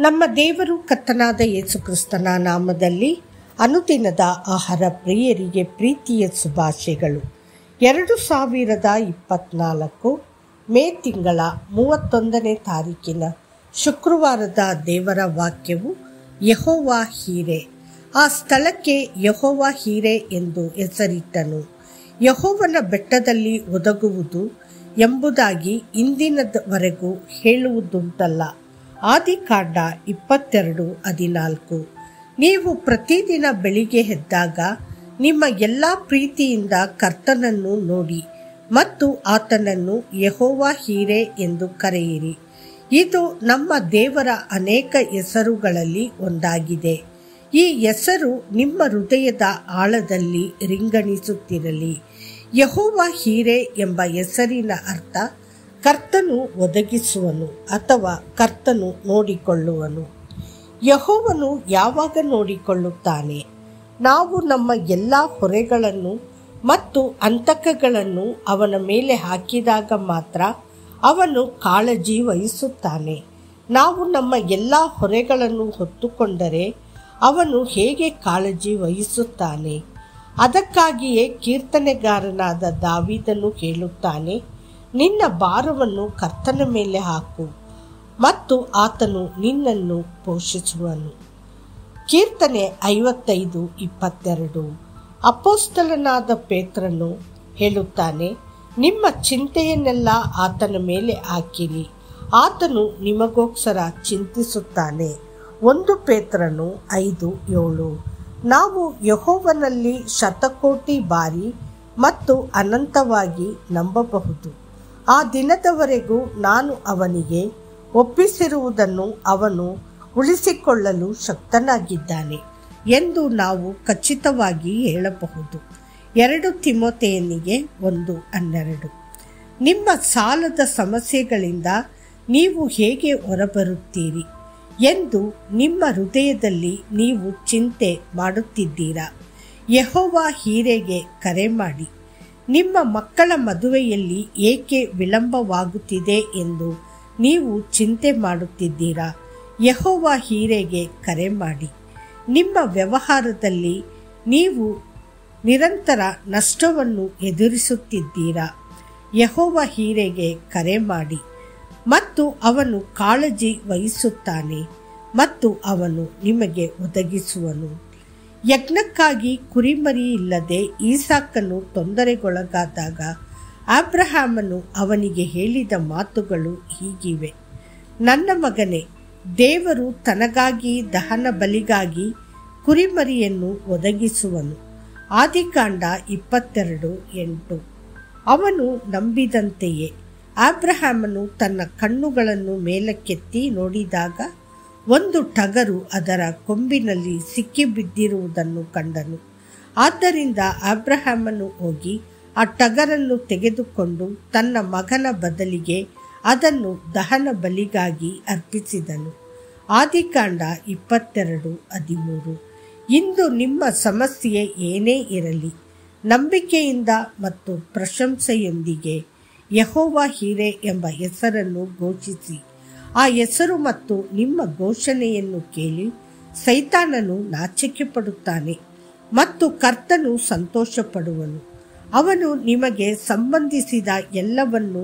ನಮ್ಮ ದೇವರು ಕರ್ತನಾದ ಯೇಸು ಕ್ರಿಸ್ತನ ನಾಮದಲ್ಲಿ ಅನುದಿನದ ಆಹಾರ ಪ್ರಿಯರಿಗೆ ಪ್ರೀತಿಯ ಶುಭಾಶಯಗಳು. 2024 ಮೇ ತಿಂಗಳ 31ನೇ ತಾರೀಕಿನ ಶುಕ್ರವಾರದ ದೇವರ ವಾಕ್ಯವು ಯೆಹೋವ ಹೀರೆ. ಆ ಸ್ಥಳಕ್ಕೆ ಯೆಹೋವ ಹೀರೆ ಎಂದು ಹೆಸರಿಟ್ಟನು. ಯೆಹೋವನ ಬೆಟ್ಟದಲ್ಲಿ ಒದಗುವುದು ಎಂಬುದಾಗಿ ಇಂದಿನವರೆಗೂ ಹೇಳುವುದುಂಟಲ್ಲ. ಆದಿಕಾಂಡ 22:14. ನೀವು ಪ್ರತಿದಿನ ಬೆಳಿಗ್ಗೆ ಎದ್ದಾಗ ನಿಮ್ಮ ಎಲ್ಲ ಪ್ರೀತಿಯಿಂದ ಕರ್ತನನ್ನು ನೋಡಿ ಮತ್ತು ಆತನನ್ನು ಯೆಹೋವ ಹೀರೆ ಎಂದು ಕರೆಯಿರಿ. ಇದು ನಮ್ಮ ದೇವರ ಅನೇಕ ಹೆಸರುಗಳಲ್ಲಿ ಒಂದಾಗಿದೆ. ಈ ಹೆಸರು ನಿಮ್ಮ ಹೃದಯದ ಆಳದಲ್ಲಿ ರಿಂಗಣಿಸುತ್ತಿರಲಿ. ಯೆಹೋವ ಹೀರೆ ಎಂಬ ಹೆಸರಿನ ಅರ್ಥ ಕರ್ತನು ಒದಗಿಸುವನು ಅಥವಾ ಕರ್ತನು ನೋಡಿಕೊಳ್ಳುವನು. ಯೆಹೋವನು ಯಾವಾಗ ನೋಡಿಕೊಳ್ಳುತ್ತಾನೆ? ನಾವು ನಮ್ಮ ಎಲ್ಲ ಹೊರೆಗಳನ್ನು ಮತ್ತು ಅಂತಕಗಳನ್ನು ಅವನ ಮೇಲೆ ಹಾಕಿದಾಗ ಮಾತ್ರ ಅವನು ಕಾಳಜಿ ವಹಿಸುತ್ತಾನೆ. ನಾವು ನಮ್ಮ ಎಲ್ಲ ಹೊರೆಗಳನ್ನು ಹೊತ್ತುಕೊಂಡರೆ ಅವನು ಹೇಗೆ ಕಾಳಜಿ ವಹಿಸುತ್ತಾನೆ? ಅದಕ್ಕಾಗಿಯೇ ಕೀರ್ತನೆಗಾರನಾದ ದಾವೀದನು ಹೇಳುತ್ತಾನೆ, ನಿನ್ನ ಭಾರವನ್ನು ಕರ್ತನ ಮೇಲೆ ಹಾಕು ಮತ್ತು ಆತನು ನಿನ್ನನ್ನು ಪೋಷಿಸುವನು. ಕೀರ್ತನೆ 55:22. ಅಪೊಸ್ತಲನಾದ ಪೇತ್ರನು ಹೇಳುತ್ತಾನೆ, ನಿಮ್ಮ ಚಿಂತೆಯನ್ನೆಲ್ಲ ಆತನ ಮೇಲೆ ಹಾಕಿರಿ, ಆತನು ನಿಮಗೋಸ್ಕರ ಚಿಂತಿಸುತ್ತಾನೆ. 1 ಪೇತ್ರನು 5:7. ನಾವು ಯೆಹೋವನಲ್ಲಿ ಶತಕೋಟಿ ಬಾರಿ ಮತ್ತು ಅನಂತವಾಗಿ ನಂಬಬಹುದು. ಆ ದಿನದವರೆಗೂ ನಾನು ಅವನಿಗೆ ಒಪ್ಪಿಸಿರುವುದನ್ನು ಅವನು ಉಳಿಸಿಕೊಳ್ಳಲು ಶಕ್ತನಾಗಿದ್ದಾನೆ ಎಂದು ನಾವು ಖಚಿತವಾಗಿ ಹೇಳಬಹುದು. 2 ತಿಮೋಥೆಯನಿಗೆ 1:12. ನಿಮ್ಮ ಸಾಲದ ಸಮಸ್ಯೆಗಳಿಂದ ನೀವು ಹೇಗೆ ಹೊರಬರುತ್ತೀರಿ ಎಂದು ನಿಮ್ಮ ಹೃದಯದಲ್ಲಿ ನೀವು ಚಿಂತೆ ಮಾಡುತ್ತಿದ್ದೀರಾ? ಯೆಹೋವ ಹೀರೆಗೆ ಕರೆ ಮಾಡಿ. ನಿಮ್ಮ ಮಕ್ಕಳ ಮದುವೆಯಲ್ಲಿ ಏಕೆ ವಿಳಂಬವಾಗುತ್ತಿದೆ ಎಂದು ನೀವು ಚಿಂತೆ ಮಾಡುತ್ತಿದ್ದೀರಾ? ಯೆಹೋವ ಹೀರೆಗೆ ಕರೆ ಮಾಡಿ. ನಿಮ್ಮ ವ್ಯವಹಾರದಲ್ಲಿ ನೀವು ನಿರಂತರ ನಷ್ಟವನ್ನು ಎದುರಿಸುತ್ತಿದ್ದೀರಾ? ಯೆಹೋವ ಹೀರೆಗೆ ಕರೆ ಮಾಡಿ ಮತ್ತು ಅವನು ಕಾಳಜಿ ವಹಿಸುತ್ತಾನೆ ಮತ್ತು ಅವನು ನಿಮಗೆ ಒದಗಿಸುವನು. ಯಜ್ಞಕ್ಕಾಗಿ ಕುರಿಮರಿ ಇಲ್ಲದೆ ಈಸಾಕನು ತೊಂದರೆಗೊಳಗಾದಾಗ ಅಬ್ರಹಾಮನು ಅವನಿಗೆ ಹೇಳಿದ ಮಾತುಗಳು ಹೀಗಿವೆ. ನನ್ನ ಮಗನೇ, ದೇವರು ತನಗಾಗಿ ದಹನ ಬಲಿಗಾಗಿ ಕುರಿಮರಿಯನ್ನು ಒದಗಿಸುವನು. ಆದಿಕಾಂಡ 22:8. ಅವನು ನಂಬಿದಂತೆಯೇ ಅಬ್ರಹಾಮನು ತನ್ನ ಕಣ್ಣುಗಳನ್ನು ಮೇಲಕ್ಕೆತ್ತಿ ನೋಡಿದಾಗ ಒಂದು ಟಗರು ಅದರ ಕೊಂಬಿನಲ್ಲಿ ಸಿಕ್ಕಿಬಿದ್ದಿರುವುದನ್ನು ಕಂಡನು. ಆದ್ದರಿಂದ ಅಬ್ರಹಾಮನು ಹೋಗಿ ಆ ಟಗರನ್ನು ತೆಗೆದುಕೊಂಡು ತನ್ನ ಮಗನ ಬದಲಿಗೆ ಅದನ್ನು ದಹನ ಬಲಿಗಾಗಿ ಅರ್ಪಿಸಿದನು. ಆದಿಕಾಂಡ 22:13. ಇಂದು ನಿಮ್ಮ ಸಮಸ್ಯೆ ಏನೇ ಇರಲಿ, ನಂಬಿಕೆಯಿಂದ ಮತ್ತು ಪ್ರಶಂಸೆಯೊಂದಿಗೆ ಯೆಹೋವ ಹೀರೆ ಎಂಬ ಹೆಸರನ್ನು ಘೋಷಿಸಿ. ಆ ಹೆಸರು ಮತ್ತು ನಿಮ್ಮ ಘೋಷಣೆಯನ್ನು ಕೇಳಿ ಸೈತಾನನು ನಾಚಿಕೆ ಪಡುತ್ತಾನೆ ಮತ್ತು ಕರ್ತನು ಸಂತೋಷಪಡುವನು. ಅವನು ನಿಮಗೆ ಸಂಬಂಧಿಸಿದ ಎಲ್ಲವನ್ನು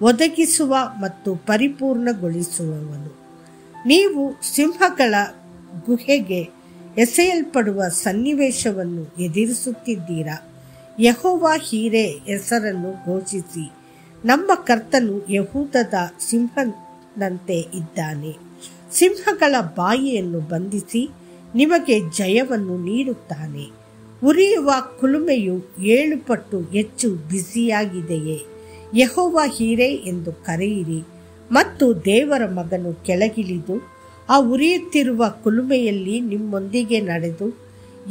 ಒದಗಿಸುವ ಮತ್ತು ಪರಿಪೂರ್ಣಗೊಳಿಸುವವನು. ನೀವು ಸಿಂಹಗಳ ಗುಹೆಗೆ ಎಸೆಯಲ್ಪಡುವ ಸನ್ನಿವೇಶವನ್ನು ಎದುರಿಸುತ್ತಿದ್ದೀರಾ? ಯೆಹೋವ ಹೀರೆ ಹೆಸರನ್ನು ಘೋಷಿಸಿ. ನಮ್ಮ ಕರ್ತನು ಯೆಹೂದದ ಸಿಂಹನಂತೆ ಇದ್ದಾನೆ. ಸಿಂಹಗಳ ಬಾಯಿಯನ್ನು ಬಂಧಿಸಿ ನಿಮಗೆ ಜಯವನ್ನು ನೀಡುತ್ತಾನೆ. ಉರಿಯುವ ಕುಲುಮೆಯು 7 ಪಟ್ಟು ಹೆಚ್ಚು ಬಿಸಿಯಾಗಿದೆಯೇ? ಯೆಹೋವ ಹೀರೆ ಎಂದು ಕರೆಯಿರಿ ಮತ್ತು ದೇವರ ಮಗನು ಕೆಳಗಿಳಿದು ಆ ಉರಿಯುತ್ತಿರುವ ಕುಲುಮೆಯಲ್ಲಿ ನಿಮ್ಮೊಂದಿಗೆ ನಡೆದು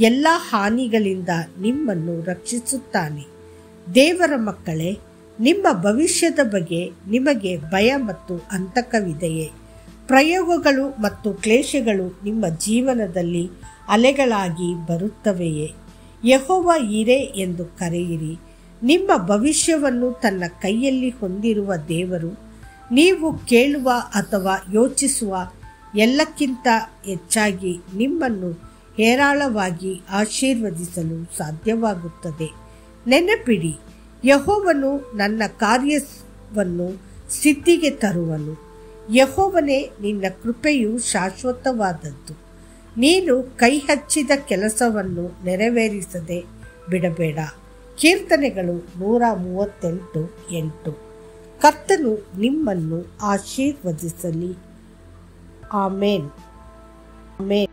ಎಲ್ಲ ಹಾನಿಗಳಿಂದ ನಿಮ್ಮನ್ನು ರಕ್ಷಿಸುತ್ತಾನೆ. ದೇವರ ಮಕ್ಕಳೇ, ನಿಮ್ಮ ಭವಿಷ್ಯದ ಬಗ್ಗೆ ನಿಮಗೆ ಭಯ ಮತ್ತು ಅಂತಕವಿದೆಯೇ? ಪ್ರಯೋಗಗಳು ಮತ್ತು ಕ್ಲೇಶಗಳು ನಿಮ್ಮ ಜೀವನದಲ್ಲಿ ಅಲೆಗಳಾಗಿ ಬರುತ್ತವೆಯೇ? ಯೆಹೋವ ಹೀರೆ ಎಂದು ಕರೆಯಿರಿ. ನಿಮ್ಮ ಭವಿಷ್ಯವನ್ನು ತನ್ನ ಕೈಯಲ್ಲಿ ಹೊಂದಿರುವ ದೇವರು ನೀವು ಕೇಳುವ ಅಥವಾ ಯೋಚಿಸುವ ಎಲ್ಲಕ್ಕಿಂತ ಹೆಚ್ಚಾಗಿ ನಿಮ್ಮನ್ನು ಹೇರಳವಾಗಿ ಆಶೀರ್ವದಿಸಲು ಸಾಧ್ಯವಾಗುತ್ತದೆ. ನೆನಪಿಡಿ, ಯೆಹೋವನು ನನ್ನ ಕಾರ್ಯವನ್ನು ಸಿದ್ಧಿಗೆ ತರುವನು. ಯೆಹೋವನೇ, ನಿನ್ನ ಕೃಪೆಯು ಶಾಶ್ವತವಾದದ್ದು. ನೀನು ಕೈ ಹಚ್ಚಿದ ಕೆಲಸವನ್ನು ನೆರವೇರಿಸದೆ ಬಿಡಬೇಡ. ಕೀರ್ತನೆಗಳು 138:8. ಕರ್ತನು ನಿಮ್ಮನ್ನು ಆಶೀರ್ವದಿಸಲಿ. ಆಮೇನ್. ಆಮೇನ್.